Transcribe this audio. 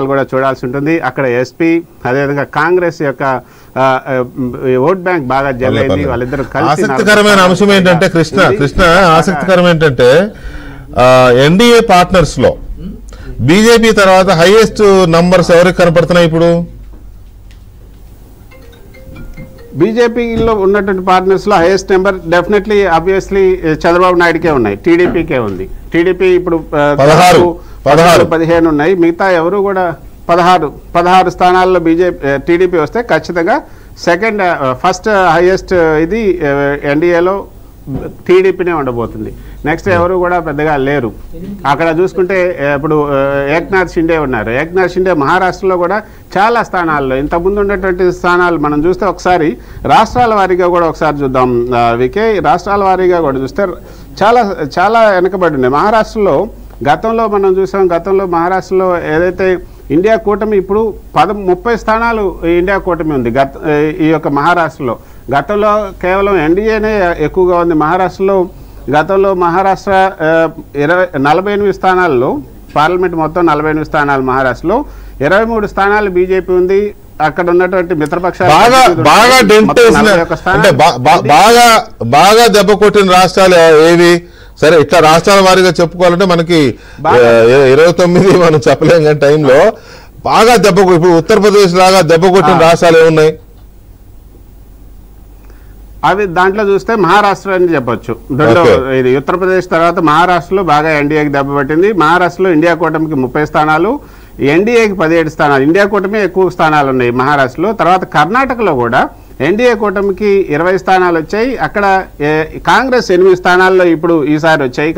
కూడా చూడాల్సి ఉంటుంది. అక్కడ ఎస్పీ అదేవిధంగా కాంగ్రెస్ యొక్క ఓట్ బ్యాంక్ బాగా జల్లైంది. వాళ్ళిద్దరూ కలిసి ఆసక్తికరమైన అంశం ఏంటంటే కృష్ణ ఆసక్తికరం ఏంటంటే ఎన్డీఏ పార్ట్నర్స్ లో బీజేపీ తర్వాత హైయెస్ట్ నంబర్స్ ఎవరికి కనపడుతున్నాయి? ఇప్పుడు బీజేపీలో ఉన్నటువంటి పార్ట్నర్స్ లో highest number definitely obviously Chandrababu నాయుడుకే ఉన్నాయి. టీడీపీకే ఉంది. టీడీపీ ఇప్పుడు 15 ఉన్నాయి. మిగతా ఎవరు కూడా 16 స్థానాల్లో టీడీపీ వస్తే ఖచ్చితంగా ఫస్ట్ హైయెస్ట్ ఇది ఎన్డీఏలో టీడీపీనే ఉండబోతుంది. నెక్స్ట్ ఎవరు కూడా పెద్దగా లేరు. అక్కడ చూసుకుంటే ఇప్పుడు ఏక్నాథ్ షిండే ఉన్నారు. ఏక్నాథ్ షిండే మహారాష్ట్రలో కూడా చాలా స్థానాల్లో ఇంతకుముందు ఉన్నటువంటి స్థానాలు మనం చూస్తే ఒకసారి రాష్ట్రాల వారీగా కూడా ఒకసారి చూద్దాం. వికే రాష్ట్రాల వారీగా కూడా చూస్తే చాలా చాలా వెనకబడి ఉన్నాయి. మహారాష్ట్రలో గతంలో మనం చూసాం. గతంలో మహారాష్ట్రలో ఏదైతే ఇండియా కూటమి ఇప్పుడు 30 స్థానాలు ఇండియా కూటమి ఉంది ఈ యొక్క మహారాష్ట్రలో. గతంలో కేవలం ఎన్డీఏనే ఎక్కువగా ఉంది మహారాష్ట్రలో. గతంలో మహారాష్ట్ర 48 స్థానాల్లో పార్లమెంట్ మొత్తం 48 స్థానాలు మహారాష్ట్రలో 23 స్థానాలు బీజేపీ ఉంది. అక్కడ ఉన్నటువంటి మిత్రపక్షాలు బాగా దెబ్బ కొట్టిన రాష్ట్రాలు ఏవి? సరే, ఇట్లా రాష్ట్రాల వారీగా చెప్పుకోవాలంటే మనకి 29 మనం చెప్పలేం. కానీ టైంలో బాగా ఇప్పుడు ఉత్తరప్రదేశ్ లాగా దెబ్బ కొట్టిన రాష్ట్రాలు ఏమున్నాయి? అవి దాంట్లో చూస్తే మహారాష్ట్ర అని చెప్పొచ్చు. ఇది ఉత్తరప్రదేశ్ తర్వాత మహారాష్ట్రలో బాగా ఎన్డీఏకి దెబ్బ పట్టింది. మహారాష్ట్రలో ఇండియా కూటమికి 30 స్థానాలు, ఎన్డీఏకి 17 స్థానాలు. ఇండియా కూటమి ఎక్కువ స్థానాలు ఉన్నాయి మహారాష్ట్రలో. తర్వాత కర్ణాటకలో కూడా ఎన్డీఏ కూటమికి 20 స్థానాలు వచ్చాయి. అక్కడ కాంగ్రెస్ 8 స్థానాల్లో ఇప్పుడు ఈసారి వచ్చాయి.